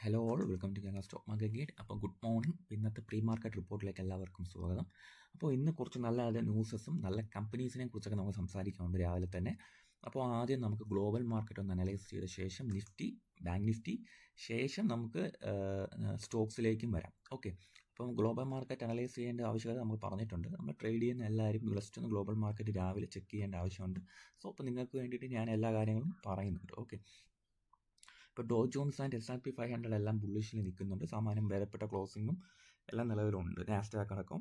Hello all, welcome to Kerala stock market guide. അപ്പോൾ good morning. ഇന്നത്തെ pre market റിപ്പോർട്ടിലേക്ക് എല്ലാവർക്കും സ്വാഗതം. അപ്പോൾ ഇന്ന് കുറച്ച് നല്ല ന്യൂസസും നല്ല കമ്പനീസിനെ കുറിച്ചൊക്കെ നമുക്ക് സംസാരിക്കാറുണ്ട് രാവിലെ തന്നെ. അപ്പോൾ ആദ്യം നമുക്ക് ഗ്ലോബൽ മാർക്കറ്റ് ഒന്ന് അനലൈസ് ചെയ്ത ശേഷം ബാങ്ക് നിഫ്റ്റി ശേഷം നമുക്ക് സ്റ്റോക്സിലേക്കും വരാം. ഓക്കെ, അപ്പം ഗ്ലോബൽ മാർക്കറ്റ് അനലൈസ് ചെയ്യേണ്ട ആവശ്യകത നമ്മൾ പറഞ്ഞിട്ടുണ്ട്. നമ്മൾ ട്രേഡ് ചെയ്യുന്ന എല്ലാവരും ജസ്റ്റ് ഒന്ന് ഗ്ലോബൽ മാർക്കറ്റ് രാവിലെ ചെക്ക് ചെയ്യേണ്ട ആവശ്യമുണ്ട്. സോ അപ്പോൾ നിങ്ങൾക്ക് വേണ്ടിയിട്ട് ഞാൻ എല്ലാ കാര്യങ്ങളും പറയുന്നുണ്ട്. ഓക്കെ, ഇപ്പോൾ ഡോ ജോൺസ് ആൻഡ് S&P 500 എല്ലാം ബുള്ളിഷിൽ നിൽക്കുന്നുണ്ട്. സാമാന്യം ഭേദപ്പെട്ട ക്ലോസിങ്ങും എല്ലാം നിലവിലുണ്ട്. നാസ്ഡാക്ക് അടക്കം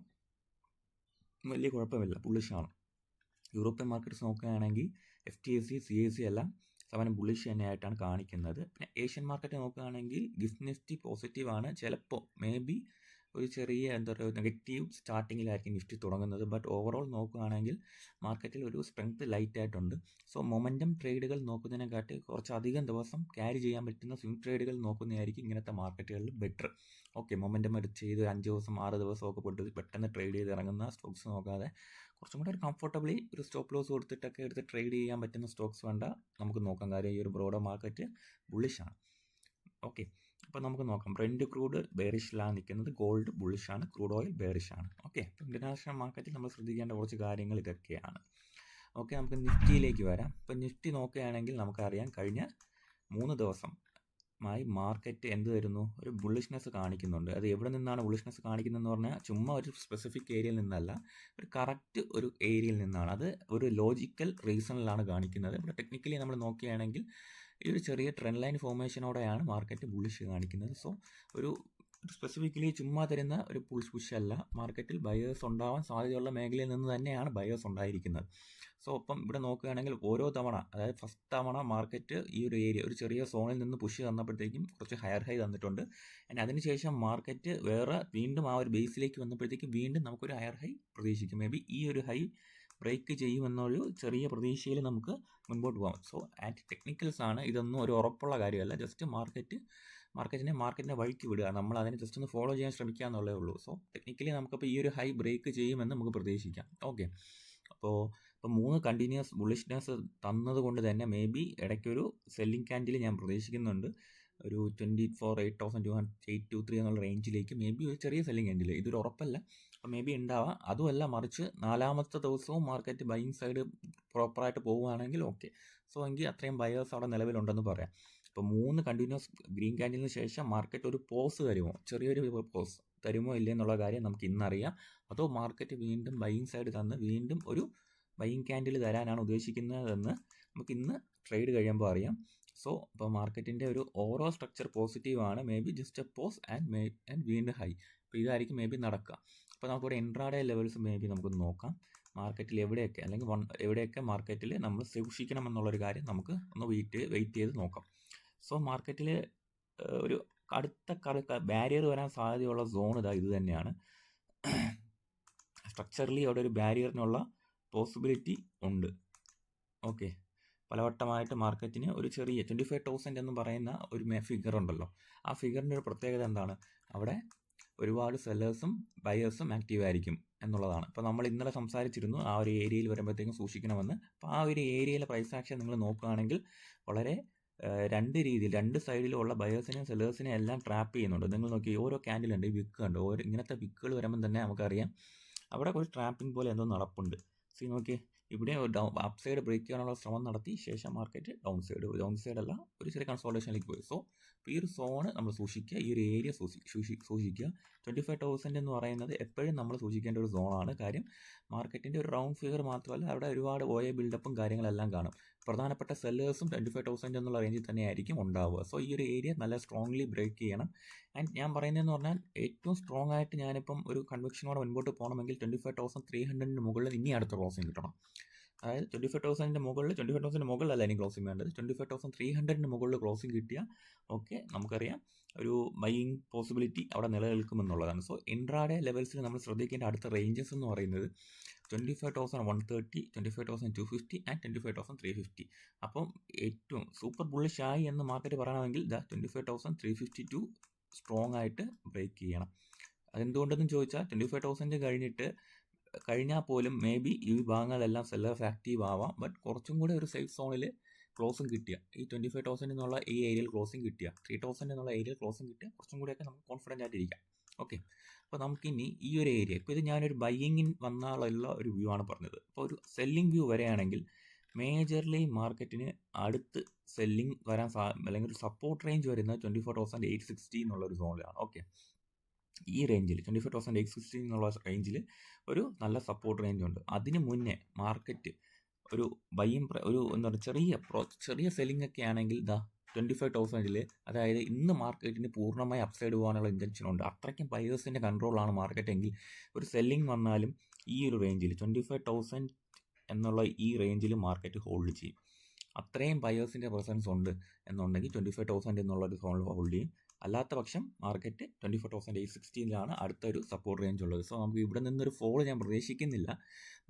വലിയ കുഴപ്പമില്ല, ബുള്ളിഷാണ്. യൂറോപ്യൻ മാർക്കറ്റ്സ് നോക്കുകയാണെങ്കിൽ FTSE CAC എല്ലാം സാമാന്യം ബുള്ളിഷ് തന്നെയായിട്ടാണ് കാണിക്കുന്നത്. പിന്നെ ഏഷ്യൻ മാർക്കറ്റ് നോക്കുകയാണെങ്കിൽ ഗിഫ്റ്റ് നിഫ്റ്റി പോസിറ്റീവാണ്. ചിലപ്പോൾ മേ ബി ഒരു ചെറിയ എന്താ പറയുക നെഗറ്റീവ് സ്റ്റാർട്ടിങ്ങിലായിരിക്കും നിഫ്റ്റി തുടങ്ങുന്നത്. ബട്ട് ഓവറോൾ നോക്കുകയാണെങ്കിൽ മാർക്കറ്റിൽ ഒരു സ്ട്രെങ്ത് ലൈറ്റ് ആയിട്ടുണ്ട്. സോ മൊമെൻറ്റം ട്രേഡുകൾ നോക്കുന്നതിനെക്കാട്ടി കുറച്ചധികം ദിവസം ക്യാരി ചെയ്യാൻ പറ്റുന്ന സ്വിംഗ് ട്രേഡുകൾ നോക്കുന്നതായിരിക്കും ഇങ്ങനത്തെ മാർക്കറ്റുകളിൽ ബെറ്റർ. ഓക്കെ, മൊമെൻറ്റം എടുത്ത് ചെയ്ത് 5 ദിവസം 6 ദിവസമൊക്കെ പെട്ടെന്ന് ട്രേഡ് ചെയ്ത് ഇറങ്ങുന്ന സ്റ്റോക്സ് നോക്കാതെ കുറച്ചും കൂടെ ഒരു കംഫർട്ടബിളി ഒരു സ്റ്റോപ്പ് ലോസ് കൊടുത്തിട്ടൊക്കെ എടുത്ത് ട്രേഡ് ചെയ്യാൻ പറ്റുന്ന സ്റ്റോക്സ് വേണ്ട നമുക്ക് നോക്കാം. കാര്യം ഈ ഒരു ബ്രോഡർ മാർക്കറ്റ് ബുള്ളിഷാണ്. ഓക്കെ, അപ്പോൾ നമുക്ക് നോക്കാം. ബ്രെൻഡ് ക്രൂഡ് ബെയറിഷിലാണ് നിൽക്കുന്നത്, ഗോൾഡ് ബുള്ളിഷാണ്, ക്രൂഡ് ഓയിൽ ബെയറിഷാണ്. ഓക്കെ, അപ്പോൾ ഇൻ്റർനാഷണൽ മാർക്കറ്റിൽ നമ്മൾ ശ്രദ്ധിക്കേണ്ട കുറച്ച് കാര്യങ്ങൾ ഇതൊക്കെയാണ്. ഓക്കെ, നമുക്ക് നിഫ്റ്റിയിലേക്ക് വരാം. ഇപ്പോൾ നിഫ്റ്റി നോക്കുകയാണെങ്കിൽ നമുക്കറിയാം കഴിഞ്ഞ 3 ദിവസമായി മാർക്കറ്റ് എന്ത് വരുന്നു, ഒരു ബുള്ളിഷ്നെസ് കാണിക്കുന്നുണ്ട്. അത് എവിടെ നിന്നാണ് ബുള്ളിഷ്നെസ് കാണിക്കുന്നതെന്ന് പറഞ്ഞാൽ ചുമ്മാ ഒരു സ്പെസിഫിക് ഏരിയയിൽ നിന്നല്ല, ഒരു കറക്റ്റ് ഒരു ഏരിയയിൽ നിന്നാണ്. അത് ഒരു ലോജിക്കൽ റീസണിലാണ് കാണിക്കുന്നത്. ഇവിടെ ടെക്നിക്കലി നമ്മൾ നോക്കുകയാണെങ്കിൽ ഈ ഒരു ചെറിയ ട്രെൻഡ് ലൈൻ ഫോർമേഷനോടെയാണ് മാർക്കറ്റ് ബുള്ളിഷ് കാണിക്കുന്നത്. സോ ഒരു സ്പെസിഫിക്കലി ചുമ്മാ തരുന്ന ഒരു പുഷ് അല്ല. മാർക്കറ്റിൽ ബയേഴ്സ് ഉണ്ടാവാൻ സാധ്യതയുള്ള മേഖലയിൽ നിന്ന് തന്നെയാണ് ബയേഴ്സ് ഉണ്ടായിരിക്കുന്നത്. സോ അപ്പം ഇവിടെ നോക്കുകയാണെങ്കിൽ ഓരോ തവണ, അതായത് ഫസ്റ്റ് തവണ മാർക്കറ്റ് ഈ ഒരു ഏരിയ ഒരു ചെറിയ സോണിൽ നിന്ന് പുഷ് തന്നപ്പോഴത്തേക്കും കുറച്ച് ഹയർ ഹൈ തന്നിട്ടുണ്ട്. ആൻഡ് അതിനുശേഷം മാർക്കറ്റ് വീണ്ടും ആ ഒരു ബേസിലേക്ക് വന്നപ്പോഴത്തേക്കും വീണ്ടും നമുക്കൊരു ഹയർ ഹൈ പ്രതീക്ഷിക്കും. മേ ബി ഈ ഒരു ഹൈ ബ്രേക്ക് ചെയ്യുമെന്നൊരു ചെറിയ പ്രതീക്ഷയിൽ നമുക്ക് മുൻപോട്ട് പോകാം. സോ ആൻഡ് ടെക്നിക്കൽസ് ആണ്, ഇതൊന്നും ഒരു ഉറപ്പുള്ള കാര്യമല്ല. ജസ്റ്റ് മാർക്കറ്റിനെ വഴിക്ക് വിടുക, നമ്മൾ അതിനെ ജസ്റ്റ് ഒന്ന് ഫോളോ ചെയ്യാൻ ശ്രമിക്കുക എന്നുള്ളേ ഉള്ളൂ. സോ ടെക്നിക്കലി നമുക്കപ്പോൾ ഈ ഒരു ഹൈ ബ്രേക്ക് ചെയ്യുമെന്ന് നമുക്ക് പ്രതീക്ഷിക്കാം. ഓക്കെ, അപ്പോൾ 3 കണ്ടിന്യൂസ് ബുള്ളിഷ്നെസ് തന്നത് കൊണ്ട് തന്നെ മേ ബി ഇടയ്ക്കൊരു സെല്ലിംഗ് ക്യാൻഡിൽ ഞാൻ പ്രതീക്ഷിക്കുന്നുണ്ട്. ഒരു 24,823 എന്നുള്ള റേഞ്ചിലേക്ക് മേ ബി ഒരു ചെറിയ സെല്ലിംഗ് ക്യാൻഡിൽ, ഇതൊരു ഉറപ്പല്ല, അപ്പോൾ മേ ബി ഉണ്ടാവാം. അതുമല്ല, മറിച്ച് 4ാമത്തെ ദിവസവും മാർക്കറ്റ് ബൈയിങ് സൈഡ് പ്രോപ്പറായിട്ട് പോവുകയാണെങ്കിൽ ഓക്കെ. സോ എങ്കിൽ അത്രയും ബയേഴ്സ് അവിടെ നിലവിലുണ്ടെന്ന് പറയാം. ഇപ്പോൾ 3 കണ്ടിന്യൂസ് ഗ്രീൻ ക്യാൻഡിലിന് ശേഷം മാർക്കറ്റ് ഒരു പോസ് തരുമോ, ചെറിയൊരു പോസ് തരുമോ ഇല്ലേ എന്നുള്ള കാര്യം നമുക്ക് ഇന്നറിയാം. അതോ മാർക്കറ്റ് വീണ്ടും ബൈയിങ് സൈഡ് തന്ന് വീണ്ടും ഒരു ബൈയിങ് ക്യാൻഡിൽ തരാനാണ് ഉദ്ദേശിക്കുന്നതെന്ന് നമുക്ക് ഇന്ന് ട്രേഡ് കഴിയുമ്പോൾ അറിയാം. സോ ഇപ്പോൾ മാർക്കറ്റിൻ്റെ ഒരു ഓവറോൾ സ്ട്രക്ചർ പോസിറ്റീവാണ്. May be just a pause and വീണ്ടും ഹൈ. അപ്പോൾ ഇതായിരിക്കും മേ ബി നടക്കുക. അപ്പോൾ നമുക്കൊരു ഇൻട്രാഡേ ലെവൽസ് മേ ബി നമുക്കൊന്ന് നോക്കാം. മാർക്കറ്റിൽ എവിടെയൊക്കെ അല്ലെങ്കിൽ എവിടെയൊക്കെ മാർക്കറ്റിൽ നമ്മൾ സൂക്ഷിക്കണം എന്നുള്ളൊരു കാര്യം നമുക്ക് ഒന്ന് വെയിറ്റ് ചെയ്ത് നോക്കാം. സോ മാർക്കറ്റിൽ ഒരു അടുത്ത ബാരിയർ വരാൻ സാധ്യതയുള്ള സോൺ ഇത് തന്നെയാണ്. സ്ട്രക്ചറലി അവിടെ ഒരു ബാരിയറിനുള്ള പോസിബിലിറ്റി ഉണ്ട്. ഓക്കെ, പലവട്ടമായിട്ട് മാർക്കറ്റിന് ഒരു ചെറിയ 25,000 എന്ന് പറയുന്ന ഒരു ഫിഗർ ഉണ്ടല്ലോ, ആ ഫിഗറിൻ്റെ ഒരു പ്രത്യേകത എന്താണ്, അവിടെ ഒരുപാട് സെല്ലേഴ്സും ബയേഴ്സും ആക്റ്റീവ് ആയിരിക്കും എന്നുള്ളതാണ്. ഇപ്പോൾ നമ്മൾ ഇന്നലെ സംസാരിച്ചിരുന്നു ആ ഒരു ഏരിയയിൽ വരുമ്പോഴത്തേക്കും സൂക്ഷിക്കണമെന്ന്. അപ്പോൾ ആ ഒരു ഏരിയയിലെ പ്രൈസ് ആക്ഷൻ നിങ്ങൾ നോക്കുകയാണെങ്കിൽ വളരെ രണ്ട് സൈഡിലുള്ള ബയേഴ്സിനെയും സെല്ലേഴ്സിനെയും എല്ലാം ട്രാപ്പ് ചെയ്യുന്നുണ്ട്. നിങ്ങൾ നോക്കി ഓരോ ക്യാൻഡിലുണ്ട്, ഈ വിക്ക് ഉണ്ട്, ഇങ്ങനത്തെ വിക്കുകൾ വരുമ്പോൾ തന്നെ നമുക്കറിയാം അവിടെ ഒരു ട്രാപ്പിംഗ് പോലെ എന്തോ നടപ്പുണ്ട്. നോക്കി, ഇവിടെ അപ്പ് സൈഡ് ബ്രേക്ക് ചെയ്യാനുള്ള ശ്രമം നടത്തി ശേഷം മാർക്കറ്റ് ഡൗൺ സൈഡ് അല്ല ഒരു ചെറിയ കൺസോൾട്ടേഷനിലേക്ക് പോയി. സോ ഈ ഒരു സോണ് നമ്മൾ സൂക്ഷിക്കുക, ഈ ഒരു ഏരിയ സൂക്ഷിക്കുക. 25,000 എന്ന് പറയുന്നത് എപ്പോഴും നമ്മൾ സൂക്ഷിക്കേണ്ട ഒരു സോണാണ്. കാര്യം മാർക്കറ്റിൻ്റെ ഒരു റൗണ്ട് ഫിഗർ മാത്രമല്ല, അവിടെ ഒരുപാട് OA ബിൽഡപ്പും കാര്യങ്ങളെല്ലാം കാണും. പ്രധാനപ്പെട്ട സെല്ലേഴ്സും 25,000 എന്നുള്ള റേഞ്ചിൽ തന്നെയായിരിക്കും ഉണ്ടാവുക. സോ ഈ ഒരു ഏരിയ നല്ല സ്ട്രോങ്ലി ബ്രേക്ക് ചെയ്യണം. ആൻഡ് ഞാൻ പറയുന്നതെന്ന് പറഞ്ഞാൽ ഏറ്റവും സ്ട്രോങ് ആയിട്ട് ഞാനിപ്പം ഒരു കൺവിക്ഷനോടെ മുൻപോട്ട് പോകണമെങ്കിൽ 25,300 മുകളിൽ ഇനി അടുത്ത ക്ലോസിംഗ് കിട്ടണം. അതായത് 25,000 മുകളിലല്ല ഇനി ക്ലോസിംഗ് വേണ്ടത്, 25,300 മുകളിൽ ക്ലോസിംഗ് കിട്ടിയാൽ ഓക്കെ, നമുക്കറിയാം ഒരു ബൈയിങ് പോസിബിലിറ്റി അവിടെ നിലനിൽക്കുമെന്നുള്ളതാണ്. സോ ഇൻട്രാഡേ ലെവൽസിൽ നമ്മൾ ശ്രദ്ധിക്കേണ്ട അടുത്ത റേഞ്ചസ് എന്ന് പറയുന്നത് 25,130, 25,250 ആൻഡ് 25,350. അപ്പം ഏറ്റവും സൂപ്പർ ബുള്ളിഷ് ആയി എന്ന് മാർക്കറ്റ് പറയണമെങ്കിൽ 25,352 സ്ട്രോങ് ആയിട്ട് ബ്രേക്ക് ചെയ്യണം. അതെന്തുകൊണ്ടെന്ന് ചോദിച്ചാൽ 25,000 കഴിഞ്ഞാൽ പോലും മേ ബി ഈ ഭാഗങ്ങളെല്ലാം സെല്ലേഴ്സ് ആക്റ്റീവ് ആവാം. ബട്ട് കുറച്ചും കൂടെ ഒരു സേഫ് സോണിൽ ക്ലോസും കിട്ടിയ ഈ 25,000 എന്നുള്ള ഈ ഏരിയയിൽ ക്ലോസിങ് കിട്ടിയ 3,000 എന്നുള്ള ഏരിയയിൽ ക്ലോസിങ് കിട്ടിയ കുറച്ചും കൂടിയൊക്കെ നമുക്ക് കോൺഫിഡൻ്റ് ആയിട്ടിരിക്കാം. ഓക്കെ, അപ്പോൾ നമുക്കിനി ഈ ഒരു ഏരിയ, ഇപ്പോൾ ഇത് ഞാനൊരു ബൈയിങ്ങിൻ വന്നാലുള്ള ഒരു വ്യൂ ആണ് പറഞ്ഞത്. അപ്പോൾ ഒരു സെല്ലിംഗ് വ്യൂ വരെയാണെങ്കിൽ മേജർലി മാർക്കറ്റിന് അടുത്ത് സെല്ലിംഗ് വരാൻ അല്ലെങ്കിൽ ഒരു സപ്പോർട്ട് റേഞ്ച് വരുന്നത് 24,860 എന്നുള്ള ഒരു സോണിലാണ്. ഓക്കെ, ഈ റേഞ്ചിൽ 24,860 എന്നുള്ള റേഞ്ചിൽ ഒരു നല്ല സപ്പോർട്ട് റേഞ്ച് ഉണ്ട്. അതിന് മുന്നേ മാർക്കറ്റ് ഒരു ഒരു എന്താ പറയുക ചെറിയ സെല്ലിംഗ് ഒക്കെ ആണെങ്കിൽ 25,000 അതായത് ഇന്ന് മാർക്കറ്റിന് പൂർണ്ണമായി അപ്സൈഡ് പോകാനുള്ള ഇൻറ്റൻഷൻ ഉണ്ട്. അത്രയ്ക്കും ബയേഴ്സിൻ്റെ കൺട്രോളാണ് മാർക്കറ്റ് എങ്കിൽ ഒരു സെല്ലിംഗ് വന്നാലും ഈ ഒരു റേഞ്ചിൽ 25,000 എന്നുള്ള ഈ റേഞ്ചിൽ മാർക്കറ്റ് ഹോൾഡ് ചെയ്യും. അത്രയും ബയേഴ്സിൻ്റെ പ്രസൻസ് ഉണ്ട് എന്നുണ്ടെങ്കിൽ 25,000 എന്നുള്ളൊരു സോണിൽ ഹോൾഡ് ചെയ്യും. അല്ലാത്ത പക്ഷം മാർക്കറ്റ് 24,860 അടുത്തൊരു സപ്പോർട്ട് റേഞ്ച് ഉള്ളത്. സോ നമുക്ക് ഇവിടെ നിന്നൊരു ഫോൾ ഞാൻ പ്രതീക്ഷിക്കുന്നില്ല.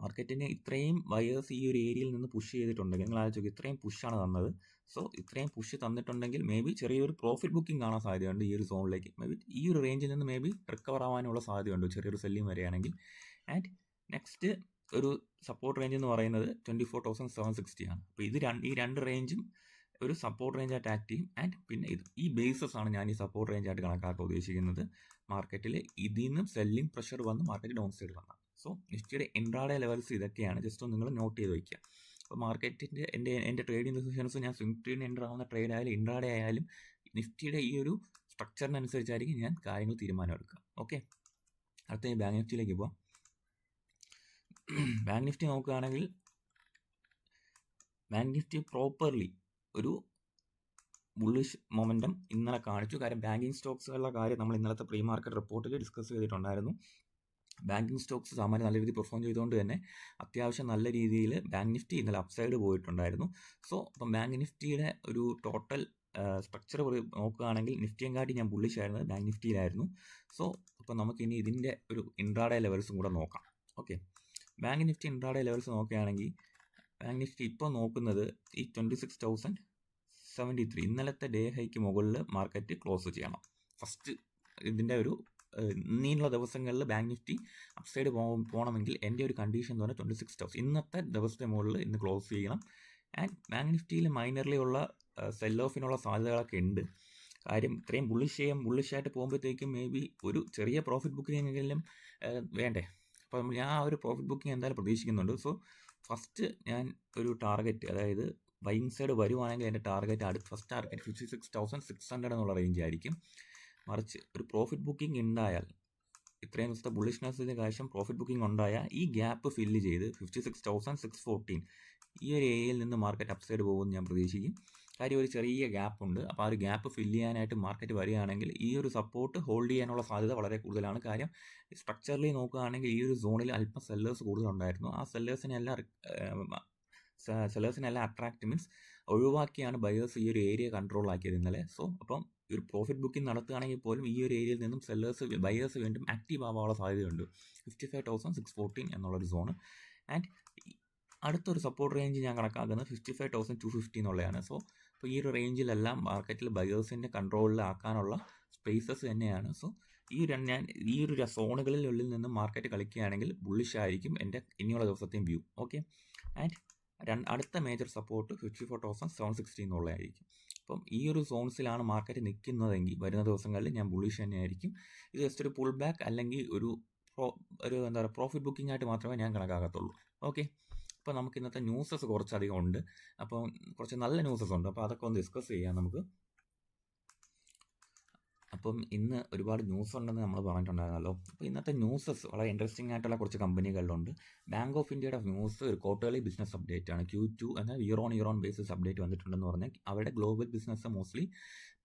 മാർക്കറ്റിന് ഇത്രയും ബയേഴ്സ് ഈ ഒരു ഏരിയയിൽ നിന്ന് പുഷ് ചെയ്തിട്ടുണ്ടെങ്കിൽ നിങ്ങൾ ആലോചിക്കുക, ഇത്രയും പുഷാണ് തന്നത്. സോ ഇത്രയും പുഷ് തന്നിട്ടുണ്ടെങ്കിൽ മേ ബി ചെറിയൊരു പ്രോഫിറ്റ് ബുക്കിംഗ് കാണാൻ സാധ്യതയുണ്ട് ഈ ഒരു സോണിലേക്ക്. മേ ബി ഈ ഒരു റേഞ്ചിൽ നിന്ന് മേ ബി റിക്കവർ ആവാനുള്ള സാധ്യതയുണ്ട് ചെറിയൊരു സെല്ലിംഗ് വരെയാണെങ്കിൽ. ആൻഡ് നെക്സ്റ്റ് ഒരു സപ്പോർട്ട് റേഞ്ച് എന്ന് പറയുന്നത് 24,760 ആണ്. അപ്പോൾ ഈ രണ്ട് റേഞ്ചും ഒരു സപ്പോർട്ട് റേഞ്ചായിട്ട് ആക്ട് ചെയ്യും. ആൻഡ് പിന്നെ ഈ ബേസസ് ആണ് ഞാൻ ഈ സപ്പോർട്ട് റേഞ്ചായിട്ട് കണക്കാക്കാൻ ഉദ്ദേശിക്കുന്നത്. മാർക്കറ്റിൽ ഇതിൽ നിന്നും സെല്ലിംഗ് പ്രഷർ വന്ന് മാർക്കറ്റ് ഡൗൺ സൈഡ് വന്നാൽ. സോ നിഫ്റ്റിയുടെ ഇൻട്രാഡേ ലെവൽസ് ഇതൊക്കെയാണ്. ജസ്റ്റ് ഒന്ന് നിങ്ങൾ നോട്ട് ചെയ്ത് വയ്ക്കുക. അപ്പോൾ മാർക്കറ്റിൻ്റെ എൻ്റെ ട്രേഡിംഗ് ഡിസിഷൻസ് ഞാൻ സ്വിംഗ് ട്രേഡിന് എൻ്റർ ആവുന്ന ട്രേഡ് ആയാലും ഇൻട്രാഡേ ആയാലും നിഫ്റ്റിയുടെ ഈ ഒരു സ്ട്രക്ചറിനനുസരിച്ചായിരിക്കും ഞാൻ കാര്യങ്ങൾ തീരുമാനമെടുക്കുക. ഓക്കെ, അടുത്ത ബാങ്ക് നിഫ്റ്റിയിലേക്ക് പോവാം. ബാങ്ക് നിഫ്റ്റി നോക്കുകയാണെങ്കിൽ ബാങ്ക് നിഫ്റ്റി പ്രോപ്പർലി ഒരു ബുള്ളിഷ് മൊമെൻറ്റം ഇന്നലെ കാണിച്ചു. കാര്യം ബാങ്കിങ് സ്റ്റോക്സുകളുടെ കാര്യം നമ്മൾ ഇന്നലത്തെ പ്രീ മാർക്കറ്റ് റിപ്പോർട്ടിൽ ഡിസ്കസ് ചെയ്തിട്ടുണ്ടായിരുന്നു. ബാങ്കിങ് സ്റ്റോക്സ് സാമാന്യം നല്ല രീതിയിൽ പെർഫോം ചെയ്തുകൊണ്ട് തന്നെ അത്യാവശ്യം നല്ല രീതിയിൽ ബാങ്ക് നിഫ്റ്റി ഇന്നലെ അപ്സൈഡ് പോയിട്ടുണ്ടായിരുന്നു. സോ അപ്പം ബാങ്ക് നിഫ്റ്റിയുടെ ഒരു ടോട്ടൽ സ്ട്രക്ചർ നോക്കുകയാണെങ്കിൽ നിഫ്റ്റിയും കാട്ടി ഞാൻ ബുള്ളിഷ് ആയിരുന്നത് ബാങ്ക് നിഫ്റ്റിയിലായിരുന്നു. സോ അപ്പോൾ നമുക്കിനി ഇതിൻ്റെ ഒരു ഇൻട്രാഡേ ലെവൽസും കൂടെ നോക്കാം. Okay, bank Nifty intraday levels നോക്കുകയാണെങ്കിൽ ബാങ്ക് നിഫ്റ്റി ഇപ്പോൾ നോക്കുന്നത് ഈ 26,073 ഇന്നലത്തെ ഡേ ഹൈക്ക് മുകളിൽ മാർക്കറ്റ് ക്ലോസ് ചെയ്യണം. ഫസ്റ്റ് ഇതിൻ്റെ ഒരു ഇനിയുള്ള ദിവസങ്ങളിൽ ബാങ്ക് നിഫ്റ്റി അപ്സൈഡ് പോകണമെങ്കിൽ എൻ്റെ ഒരു കണ്ടീഷൻ എന്ന് പറഞ്ഞാൽ 26,000 ഇന്നത്തെ ദിവസത്തെ മുകളിൽ ഇന്ന് ക്ലോസ് ചെയ്യണം. ആൻഡ് ബാങ്ക് നിഫ്റ്റിയിൽ മൈനർലി ഉള്ള സെൽ ഓഫിനുള്ള സാധ്യതകളൊക്കെ ഉണ്ട്. കാര്യം ഇത്രയും ബുള്ളിഷായിട്ട് പോകുമ്പോഴത്തേക്കും മേ ബി ഒരു ചെറിയ പ്രോഫിറ്റ് ബുക്കിംഗെങ്കിലും വേണ്ടേ. അപ്പോൾ ഞാൻ ആ ഒരു പ്രോഫിറ്റ് ബുക്കിംഗ് എന്തായാലും പ്രതീക്ഷിക്കുന്നുണ്ട്. സോ ഫസ്റ്റ് ഞാൻ ഒരു ടാർഗറ്റ്, അതായത് ബൈയിങ് സൈഡ് വരുവാണെങ്കിൽ എൻ്റെ ഫസ്റ്റ് ടാർഗറ്റ് 56,600 എന്നുള്ള റേഞ്ച് ആയിരിക്കും. മറിച്ച് ഒരു പ്രോഫിറ്റ് ബുക്കിംഗ് ഉണ്ടായാൽ, ഇത്രയും ദിവസത്തെ ബുള്ളിഷ്നെസ്സിന് ശേഷം പ്രോഫിറ്റ് ബുക്കിംഗ് ഉണ്ടായാൽ ഈ ഗ്യാപ്പ് ഫില്ല് ചെയ്ത് 56,614 ഈ ഒരു ഏരിയയിൽ നിന്ന് മാർക്കറ്റ് അപ്സൈഡ് പോകുമെന്ന് ഞാൻ പ്രതീക്ഷിക്കും. കാര്യം ഒരു ചെറിയ ഗ്യാപ്പ് ഉണ്ട്. അപ്പോൾ ആ ഒരു ഗ്യാപ്പ് ഫില്ല് ചെയ്യാനായിട്ട് മാർക്കറ്റ് വരികയാണെങ്കിൽ ഈ ഒരു സപ്പോർട്ട് ഹോൾഡ് ചെയ്യാനുള്ള സാധ്യത വളരെ കൂടുതലാണ്. കാര്യം സ്ട്രക്ചറലി നോക്കുകയാണെങ്കിൽ ഈ ഒരു സോണിൽ അല്പം സെല്ലേഴ്സ് കൂടുതലുണ്ടായിരുന്നു. ആ സെല്ലേഴ്സിനെല്ലാം അട്രാക്റ്റ് മീൻസ് ഒഴിവാക്കിയാണ് ബയേഴ്സ് ഈ ഒരു ഏരിയ കൺട്രോൾ ആക്കിയത് ഇന്നലെ. സോ അപ്പം ഒരു പ്രോഫിറ്റ് ബുക്കിംഗ് നടത്തുകയാണെങ്കിൽ പോലും ഈ ഒരു ഏരിയയിൽ നിന്നും ബയേഴ്സ് വീണ്ടും ആക്റ്റീവ് ആവാനുള്ള സാധ്യതയുണ്ട്. 55,614 എന്നുള്ളൊരു സോണ്. ആൻഡ് അടുത്തൊരു സപ്പോർട്ട് റേഞ്ച് ഞാൻ കണക്കാക്കുന്നത് 55,250 എന്നുള്ളതാണ്. സോ അപ്പോൾ ഈ ഒരു റേഞ്ചിലെല്ലാം മാർക്കറ്റിൽ ബയേഴ്സിൻ്റെ കൺട്രോളിലാക്കാനുള്ള സ്പേസസ് തന്നെയാണ്. സോ ഞാൻ ഈ ഒരു സോണുകളിലുള്ളിൽ നിന്ന് മാർക്കറ്റ് കളിക്കുകയാണെങ്കിൽ ബുള്ളിഷ് ആയിരിക്കും എൻ്റെ ഇനിയുള്ള ദിവസത്തെയും വ്യൂ. ഓക്കെ, ആൻഡ് അടുത്ത മേജർ സപ്പോർട്ട് 54,760 എന്നുള്ളതായിരിക്കും. അപ്പം ഈ ഒരു സോൺസിലാണ് മാർക്കറ്റ് നിൽക്കുന്നതെങ്കിൽ വരുന്ന ദിവസങ്ങളിൽ ഞാൻ ബുള്ളിഷ് തന്നെയായിരിക്കും. ഇത് ജസ്റ്റ് ഒരു പുൾ ബാക്ക് അല്ലെങ്കിൽ ഒരു എന്താ പറയുക പ്രോഫിറ്റ് ബുക്കിംഗ് ആയിട്ട് മാത്രമേ ഞാൻ കണക്കാക്കത്തുള്ളൂ. ഓക്കെ, അപ്പോൾ നമുക്ക് ഇന്നത്തെ ന്യൂസസ് കുറച്ചധികം ഉണ്ട്. അപ്പോൾ കുറച്ച് നല്ല ന്യൂസസ് ഉണ്ട്. അപ്പോൾ അതൊക്കെ ഒന്ന് ഡിസ്കസ് ചെയ്യാം നമുക്ക്. അപ്പം ഇന്ന് ഒരുപാട് ന്യൂസ് ഉണ്ടെന്ന് നമ്മൾ പറഞ്ഞിട്ടുണ്ടായിരുന്നല്ലോ. അപ്പോൾ ഇന്നത്തെ ന്യൂസസ് വളരെ ഇൻട്രസ്റ്റിംഗ് ആയിട്ടുള്ള കുറച്ച് കമ്പനികളിലുണ്ട്. ബാങ്ക് ഓഫ് ഇന്ത്യയുടെ ന്യൂസ് ഒരു ക്വാർട്ടർലി ബിസിനസ് അപ്ഡേറ്റ് ആണ്. Q2 എന്നാൽ ഇയർ ഓൺ ബേസിസ് അപ്ഡേറ്റ് വന്നിട്ടുണ്ടെന്ന് പറഞ്ഞാൽ അവരുടെ ഗ്ലോബൽ ബിസിനസ് മോസ്റ്റ്ലി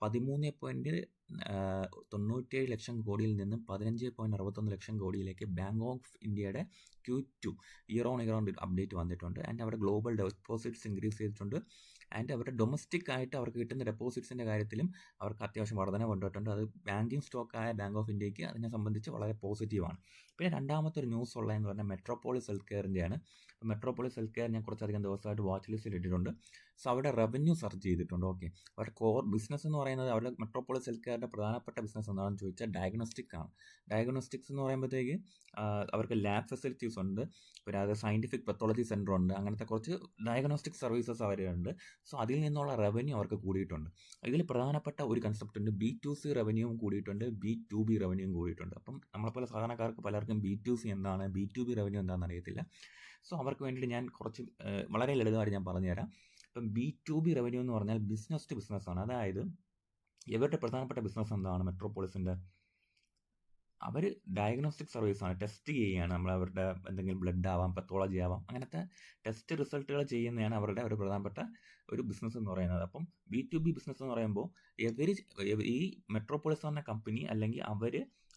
13.97 ലക്ഷം കോടിയിൽ നിന്നും 15.61 ലക്ഷം കോടിയിലേക്ക് ബാങ്ക് ഓഫ് ഇന്ത്യയുടെ Q2 ഇയർ ഓൺ അപ്ഡേറ്റ് വന്നിട്ടുണ്ട്. ആൻഡ് അവിടെ ഗ്ലോബൽ ഡെപ്പോസിറ്റ്സ് ഇൻക്രീസ് ചെയ്തിട്ടുണ്ട്. ആൻഡ് അവരുടെ ഡൊമസ്റ്റിക് ആയിട്ട് അവർക്ക് കിട്ടുന്ന ഡെപ്പോസിറ്റ്സിൻ്റെ കാര്യത്തിലും അവർക്ക് അത്യാവശ്യം വർധന കൊണ്ടുപോയിട്ടുണ്ട്. അത് ബാങ്കിങ് സ്റ്റോക്കായ ബാങ്ക് ഓഫ് ഇന്ത്യക്ക് അതിനെ സംബന്ധിച്ച് വളരെ പോസിറ്റീവാണ്. പിന്നെ രണ്ടാമത്തെ ഒരു ന്യൂസ് ഉള്ളതെന്ന് പറഞ്ഞാൽ മെട്രോപോളിസ് ഹെൽത്ത് കെയറിൻ്റെയാണ്. അപ്പോൾ മെട്രോപോളിസ് ഹെൽത്ത് കെയർ ഞാൻ കുറച്ചധികം ദിവസമായിട്ട് വാച്ച് ലിസ്റ്റിൽ ഇട്ടിട്ടുണ്ട്. സോ അവരുടെ റവന്യൂ സർജ് ചെയ്തിട്ടുണ്ട്. ഓക്കെ, അവരുടെ കോർ ബിസിനസ് എന്ന് പറയുന്നത് അവരുടെ മെട്രോപോളിസ് ഹെൽത്ത് കെയറിൻ്റെ പ്രധാനപ്പെട്ട ബിസിനസ് എന്താണെന്ന് ചോദിച്ചാൽ ഡയഗ്നോസ്റ്റിക് ആണ്. ഡയഗ്നോസ്റ്റിക്സ് എന്ന് പറയുമ്പോഴത്തേക്ക് അവർക്ക് ലാബ് ഫെസിലിറ്റീസ് ഉണ്ട്, പിന്നെ അത് സയൻറ്റിഫിക് പത്തോളജി സെൻ്റർ ഉണ്ട്, അങ്ങനത്തെ കുറച്ച് ഡയഗ്നോസ്റ്റിക് സർവീസസ് അവരുണ്ട്. സോ അതിൽ നിന്നുള്ള റവന്യൂ അവർക്ക് കൂടിയിട്ടുണ്ട്. ഇതിൽ പ്രധാനപ്പെട്ട ഒരു കൺസെപ്റ്റ് ഉണ്ട്, B2C റവന്യൂവും കൂടിയിട്ടുണ്ട്, B2B റവന്യൂവും കൂടിയിട്ടുണ്ട്. അപ്പം നമ്മളെപ്പോലെ സാധാരണക്കാർക്ക് പലർക്കും B2C എന്താണ്, B2B റവന്യൂ എന്താണെന്ന് അറിയത്തില്ല. സോ അവർക്ക് വേണ്ടിയിട്ട് ഞാൻ കുറച്ച് വളരെ ലളിതമായിട്ട് ഞാൻ പറഞ്ഞുതരാം. ഇപ്പം B2B റവന്യൂ എന്ന് പറഞ്ഞാൽ ബിസിനസ് ടു ബിസിനസ് ആണ്. അതായത് ഇവരുടെ പ്രധാനപ്പെട്ട ബിസിനസ് എന്താണ് മെട്രോപോളിസിൻ്റെ? അവർ ഡയഗ്നോസ്റ്റിക് സർവീസാണ്, ടെസ്റ്റ് ചെയ്യുകയാണ്. നമ്മൾ അവരുടെ എന്തെങ്കിലും ബ്ലഡ് ആവാം, പത്തോളജി ആവാം, അങ്ങനത്തെ ടെസ്റ്റ് റിസൾട്ടുകൾ ചെയ്യുന്നതാണ് അവരുടെ ഒരു പ്രധാനപ്പെട്ട ഒരു ബിസിനസ് എന്ന് പറയുന്നത്. അപ്പം B2B ബിസിനസ് എന്ന് പറയുമ്പോൾ ഈ മെട്രോപോളിസ് എന്ന കമ്പനി അല്ലെങ്കിൽ അവർ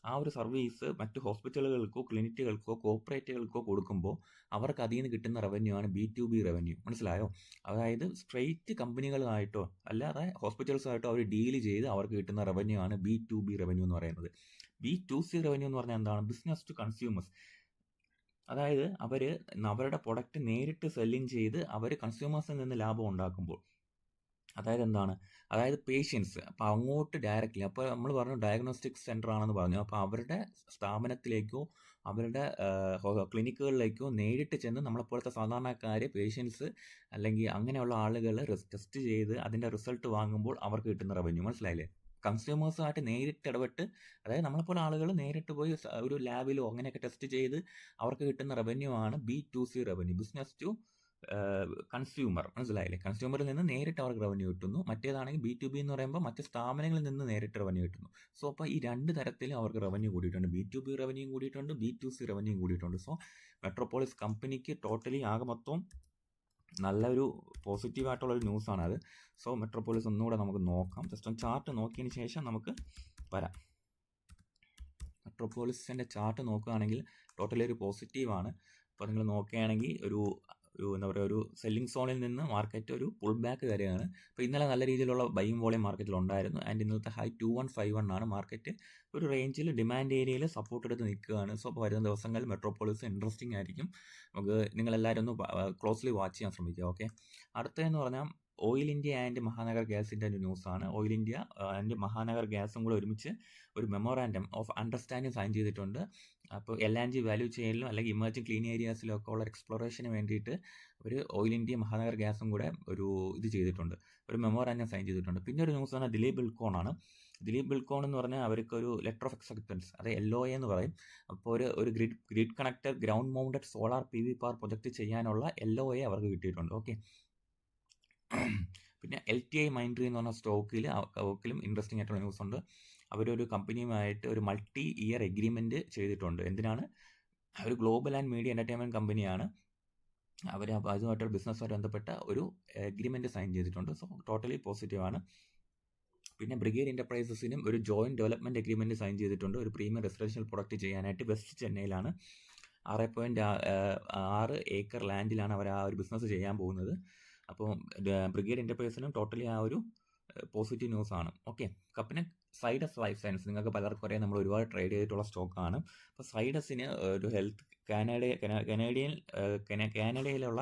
ആ ഒരു സർവീസ് മറ്റ് ഹോസ്പിറ്റലുകൾക്കോ ക്ലിനിക്കുകൾക്കോ കോർപ്പറേറ്റുകൾക്കോ കൊടുക്കുമ്പോൾ അവർക്ക് അതിൽ നിന്ന് കിട്ടുന്ന റവന്യൂ ആണ് B2B റവന്യൂ. മനസ്സിലായോ? അതായത് സ്ട്രെയിറ്റ് കമ്പനികളുമായിട്ടോ അല്ലാതെ ഹോസ്പിറ്റൽസുമായിട്ടോ അവർ ഡീൽ ചെയ്ത് അവർക്ക് കിട്ടുന്ന റവന്യൂ ആണ് B2B റവന്യൂ എന്ന് പറയുന്നത്. B2C റവന്യൂ എന്ന് പറഞ്ഞാൽ എന്താണ്? Business to consumers. അതായത് അവരുടെ പ്രൊഡക്റ്റ് നേരിട്ട് സെല്ലിങ് ചെയ്ത് അവർ കൺസ്യൂമേഴ്സിൽ നിന്ന് ലാഭം ഉണ്ടാക്കുമ്പോൾ, അതായത് എന്താണ്? അതായത് പേഷ്യൻസ് അപ്പോൾ അങ്ങോട്ട് ഡയറക്റ്റ്ലി, അപ്പോൾ നമ്മൾ പറഞ്ഞു ഡയഗ്നോസ്റ്റിക് സെൻ്റർ ആണെന്ന് പറഞ്ഞു, അപ്പോൾ അവരുടെ സ്ഥാപനത്തിലേക്കോ അവരുടെ ക്ലിനിക്കുകളിലേക്കോ നേരിട്ട് ചെന്ന് നമ്മളെപ്പോലത്തെ സാധാരണക്കാർ പേഷ്യൻസ് അല്ലെങ്കിൽ അങ്ങനെയുള്ള ആളുകൾ ടെസ്റ്റ് ചെയ്ത് അതിൻ്റെ റിസൾട്ട് വാങ്ങുമ്പോൾ അവർക്ക് കിട്ടുന്ന റവന്യൂ. മനസ്സിലായില്ലേ? കൺസ്യൂമേഴ്സുമായിട്ട് നേരിട്ട് ഇടപെട്ട്, അതായത് നമ്മളെപ്പോലെ ആളുകൾ നേരിട്ട് പോയി ഒരു ലാബിലോ അങ്ങനെയൊക്കെ ടെസ്റ്റ് ചെയ്ത് അവർക്ക് കിട്ടുന്ന റവന്യൂ ആണ് B2C revenue, business to consumer. മനസ്സിലായില്ലേ? കൺസ്യൂമറിൽ നിന്ന് നേരിട്ട് അവർക്ക് റവന്യൂ കിട്ടുന്നു. മറ്റേതാണെങ്കിൽ B2B എന്ന് പറയുമ്പോൾ മറ്റ് സ്ഥാപനങ്ങളിൽ നിന്ന് നേരിട്ട് റവന്യൂ കിട്ടുന്നു. സോ അപ്പോൾ ഈ രണ്ട് തരത്തിലും അവർക്ക് റവന്യൂ കൂടിയിട്ടുണ്ട്. B2B റവന്യൂ കൂടിയിട്ടുണ്ട്, B2C റവന്യൂ കൂടിയിട്ടുണ്ട്. സോ മെട്രോപോളിസ് കമ്പനിക്ക് ടോട്ടലി ആകെ മൊത്തം നല്ലൊരു പോസിറ്റീവായിട്ടുള്ളൊരു ന്യൂസാണ് അത്. സോ മെട്രോപോളിസ് ഒന്നുകൂടെ നമുക്ക് നോക്കാം. ജസ്റ്റ് ഒന്ന് ചാർട്ട് നോക്കിയതിന് ശേഷം നമുക്ക് വരാം. മെട്രോപോളിസിൻ്റെ ചാർട്ട് നോക്കുകയാണെങ്കിൽ ടോട്ടലി ഒരു പോസിറ്റീവാണ്. അപ്പോൾ നിങ്ങൾ നോക്കുകയാണെങ്കിൽ ഒരു എന്താ പറയുക, ഒരു സെല്ലിംഗ് സോണിൽ നിന്ന് മാർക്കറ്റ് ഒരു പുൾ ബാക്ക് വരികയാണ്. അപ്പോൾ ഇന്നലെ നല്ല രീതിയിലുള്ള ബൈയിങ് വോളിയം മാർക്കറ്റിൽ ഉണ്ടായിരുന്നു. ആൻഡ് ഇന്നത്തെ ഹൈ 2151 ആണ്. മാർക്കറ്റ് ഒരു റേഞ്ചിൽ ഡിമാൻഡ് ഏരിയയിൽ സപ്പോർട്ട് എടുത്ത് നിൽക്കുകയാണ്. സോ അപ്പോൾ വരുന്ന ദിവസങ്ങളിൽ മെട്രോപോളിസ് ഇൻട്രസ്റ്റിംഗ് ആയിരിക്കും. നമുക്ക് നിങ്ങളെല്ലാവരും ഒന്ന് ക്ലോസ്ലി വാച്ച് ചെയ്യാൻ ശ്രമിക്കുക. ഓക്കെ, അടുത്തതെന്ന് പറഞ്ഞാൽ ഓയിൽ ഇന്ത്യ ആൻഡ് മഹാനഗർ ഗ്യാസിൻ്റെ ഒരു ന്യൂസാണ്. ഓയിൽ ഇന്ത്യ ആൻഡ് മഹാനഗർ ഗ്യാസും കൂടെ ഒരുമിച്ച് ഒരു മെമ്മോറാൻഡം ഓഫ് അണ്ടർസ്റ്റാൻഡിങ് സൈൻ ചെയ്തിട്ടുണ്ട്. അപ്പോൾ LNG വാല്യൂ ചെയിനിലും അല്ലെങ്കിൽ ഇമേർജിംഗ് ക്ലീൻ ഏരിയാസിലും ഒക്കെ ഉള്ള എക്സ്പ്ലോറേഷന് വേണ്ടിയിട്ട് ഒരു ഓയിൽ ഇന്ത്യ മഹാനഗർ ഗ്യാസും കൂടെ ഒരു ഇത് ചെയ്തിട്ടുണ്ട്, ഒരു മെമ്മോറാൻഡം സൈൻ ചെയ്തിട്ടുണ്ട്. പിന്നെ ഒരു ന്യൂസ് പറഞ്ഞാൽ ദിലീപ് ബിൽക്കോൺ ആണ്. ദിലീപ് ബിൽക്കോൺ എന്ന് പറഞ്ഞാൽ അവർക്കൊരു ലെറ്റർ ഓഫ് അക്സെപ്റ്റൻസ്, അത് LOA എന്ന് പറയും. അപ്പോൾ ഒരു grid connected ground mounted solar PV power project ചെയ്യാനുള്ള LOA അവർക്ക് കിട്ടിയിട്ടുണ്ട്. ഓക്കെ, പിന്നെ LTI മൈൻഡ്രി എന്ന് പറഞ്ഞ സ്റ്റോക്കിലും ഇൻട്രസ്റ്റിംഗ് ആയിട്ടുള്ള ന്യൂസ് ഉണ്ട്. അവരൊരു കമ്പനിയുമായിട്ട് ഒരു മൾട്ടി ഇയർ എഗ്രിമെൻറ്റ് ചെയ്തിട്ടുണ്ട്. എന്തിനാണ്? ഒരു ഗ്ലോബൽ ആൻഡ് മീഡിയ എൻ്റർടൈൻമെൻറ്റ് കമ്പനിയാണ്. അവർ അതുമായിട്ടുള്ള ബിസിനസ്സുമായിട്ട് ബന്ധപ്പെട്ട ഒരു എഗ്രിമെൻറ്റ് സൈൻ ചെയ്തിട്ടുണ്ട്. സോ ടോട്ടലി പോസിറ്റീവാണ്. പിന്നെ ബ്രിഗേഡ് എൻ്റർപ്രൈസസിനും ഒരു ജോയിൻറ്റ് ഡെവലപ്മെൻറ്റ് എഗ്രിമെൻറ്റ് സൈൻ ചെയ്തിട്ടുണ്ട്. ഒരു പ്രീമിയം റെസിഡൻഷ്യൽ പ്രൊഡക്റ്റ് ചെയ്യാനായിട്ട് വെസ്റ്റ് ചെന്നൈയിലാണ്. 6.6 ഏക്കർ ലാൻഡിലാണ് അവർ ആ ഒരു ബിസിനസ് ചെയ്യാൻ പോകുന്നത്. അപ്പോൾ ബ്രിഗേഡ് എൻ്റർപ്രൈസിനും ടോട്ടലി ആ ഒരു പോസിറ്റീവ് ന്യൂസാണ്. ഓക്കെ, പിന്നെ സൈഡസ് ലൈഫ് സയൻസ് നിങ്ങൾക്ക് പലർക്കും അറിയാം, നമ്മൾ ഒരുപാട് ട്രേഡ് ചെയ്തിട്ടുള്ള സ്റ്റോക്കാണ്. അപ്പോൾ സൈഡസിന് ഒരു ഹെൽത്ത് കാനഡയിലുള്ള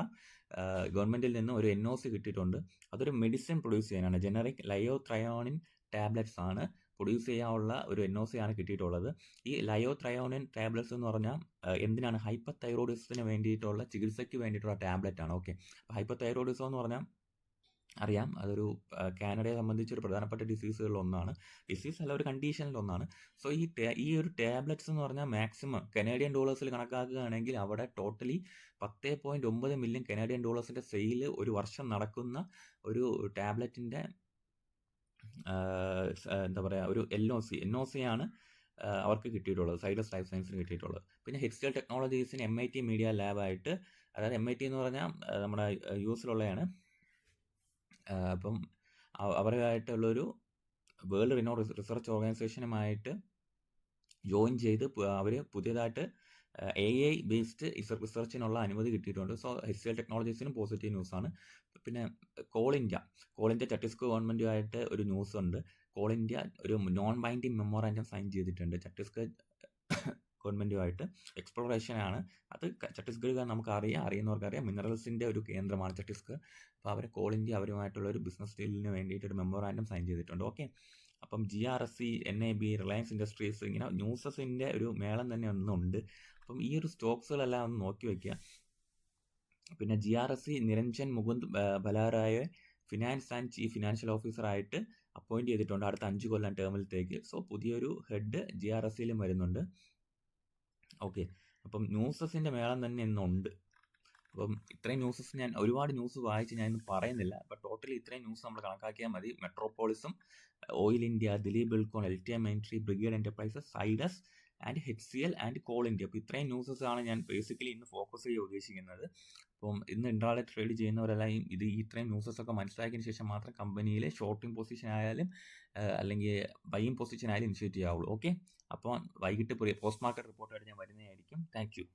ഗവൺമെൻറ്റിൽ നിന്ന് ഒരു NOC കിട്ടിയിട്ടുണ്ട്. അതൊരു മെഡിസിൻ പ്രൊഡ്യൂസ് ചെയ്യാനാണ്. ജനറിക് ലയോത്രയോണിൻ ടാബ്ലറ്റ്സ് ആണ് പ്രൊഡ്യൂസ് ചെയ്യാനുള്ള ഒരു NOC ആണ് കിട്ടിയിട്ടുള്ളത്. ഈ ലയോത്രയോണിൻ ടാബ്ലറ്റ്സ് എന്ന് പറഞ്ഞാൽ എന്തിനാണ്? ഹൈപ്പർ തൈറോയിഡിസത്തിന് വേണ്ടിയിട്ടുള്ള ചികിത്സയ്ക്ക് വേണ്ടിയിട്ടുള്ള ടാബ്ലറ്റ് ആണ്. ഓക്കെ, അപ്പോൾ ഹൈപ്പർ തൈറോയിഡിസം എന്ന് പറഞ്ഞാൽ അറിയാം, അതൊരു കാനഡയെ സംബന്ധിച്ച് ഒരു പ്രധാനപ്പെട്ട ഡിസീസുകളിലൊന്നാണ്. ഡിസീസ് അല്ല, ഒരു കണ്ടീഷനിലൊന്നാണ്. സോ ഈ ഒരു ടാബ്ലറ്റ്സ് എന്ന് പറഞ്ഞാൽ മാക്സിമം കനേഡിയൻ ഡോളേഴ്സിൽ കണക്കാക്കുകയാണെങ്കിൽ അവിടെ ടോട്ടലി 10.9 മില്യൺ കനേഡിയൻ ഡോളേഴ്സിൻ്റെ സെയിൽ ഒരു വർഷം നടക്കുന്ന ഒരു ടാബ്ലറ്റിൻ്റെ എന്താ പറയുക, ഒരു NOC ആണ് അവർക്ക് കിട്ടിയിട്ടുള്ളത്, സൈഡസ് ലൈഫ് സയൻസിന് കിട്ടിയിട്ടുള്ളത്. പിന്നെ ഹെക്സ്റ്റൽ ടെക്നോളജീസിന് MIT മീഡിയ ലാബായിട്ട്, അതായത് MIT എന്ന് പറഞ്ഞാൽ നമ്മുടെ US അപ്പം അവരുമായിട്ടുള്ളൊരു വേൾഡ് റിനോ റിസർച്ച് ഓർഗനൈസേഷനുമായിട്ട് ജോയിൻ ചെയ്ത് അവർ പുതിയതായിട്ട് AI ബേസ്ഡ് റിസർച്ചിനുള്ള അനുമതി കിട്ടിയിട്ടുണ്ട്. സോ ഹെക്സ്റ്റൽ ടെക്നോളജീസിനും പോസിറ്റീവ് ന്യൂസാണ്. പിന്നെ കോൾ ഇന്ത്യ ഛത്തീസ്ഗഡ് ഗവൺമെൻറ്റുമായിട്ട് ഒരു ന്യൂസ് ഉണ്ട്. കോൾ ഇന്ത്യ ഒരു നോൺ ബൈൻഡിങ് മെമ്മോറാൻഡം സൈൻ ചെയ്തിട്ടുണ്ട് ഛത്തീസ്ഗഡ് ഗവൺമെൻറ്റുമായിട്ട് എക്സ്പ്ലോറേഷനാണ്. അത് ഛത്തീസ്ഗഡ് അറിയുന്നവർക്കറിയാം, മിനറൽസിൻ്റെ ഒരു കേന്ദ്രമാണ് ഛത്തീസ്ഗഡ്. അപ്പോൾ അവരെ കോൾ ഇന്ത്യ അവരുമായിട്ടുള്ള ഒരു ബിസിനസ് ഡീലിന് വേണ്ടിയിട്ട് ഒരു മെമ്മോറാൻഡം സൈൻ ചെയ്തിട്ടുണ്ട്. ഓക്കെ, അപ്പം GRSC, NAB, റിലയൻസ് ഇൻഡസ്ട്രീസ്, ഇങ്ങനെ ന്യൂസസിൻ്റെ ഒരു മേളം തന്നെ ഒന്നുണ്ട്. അപ്പം ഈ ഒരു സ്റ്റോക്സുകളെല്ലാം ഒന്ന് നോക്കി വയ്ക്കുക. പിന്നെ GRSC നിരഞ്ജൻ മുകുന്ദ് ബലാറായെ ഫിനാൻസ് ആൻഡ് ചീഫ് ഫിനാൻഷ്യൽ ഓഫീസറായിട്ട് അപ്പോയിൻറ്റ് ചെയ്തിട്ടുണ്ട് അടുത്ത 5 കൊല്ലം ടേമിലത്തേക്ക്. സോ പുതിയൊരു ഹെഡ് GRSCയിലും വരുന്നുണ്ട്. ഓക്കെ, അപ്പം ന്യൂസസിൻ്റെ മേളം തന്നെ ഇന്നുണ്ട്. അപ്പം ഇത്രയും ന്യൂസസ് ഞാൻ ഒരുപാട് ന്യൂസ് വായിച്ച് ഞാൻ ഇന്ന് പറയുന്നില്ല. അപ്പം ടോട്ടലി ഇത്രയും ന്യൂസ് നമ്മൾ കണക്കാക്കിയാൽ മതി. മെട്രോപോളിസും, oil India, Dilip Buildcon, LTI Mindtree, brigade enterprises, Zydus and HCL and coal India. അപ്പോൾ ഇത്രയും ന്യൂസസ് ആണ് ഞാൻ ബേസിക്കലി ഇന്ന് ഫോക്കസ് ചെയ്യാൻ ഉദ്ദേശിക്കുന്നത്. അപ്പം ഇന്ന് ഇൻട്രാഡേ ട്രേഡ് ചെയ്യുന്നവരെല്ലാം ഇത്രയും ന്യൂസസ് ഒക്കെ മനസ്സിലാക്കിയതിന് ശേഷം മാത്രം കമ്പനിയിലെ ഷോർട്ടിംഗ് പൊസിഷൻ ആയാലും അല്ലെങ്കിൽ ബൈയിങ് പൊസിഷൻ ആയാലും ഇനിഷ്യേറ്റ് ചെയ്യാവുള്ളൂ. ഓക്കെ, അപ്പോൾ വൈകിട്ട് പോസ്റ്റ് മാർക്കറ്റ് റിപ്പോർട്ടായിട്ട് ഞാൻ വരുന്നതായിരിക്കും. Thank you.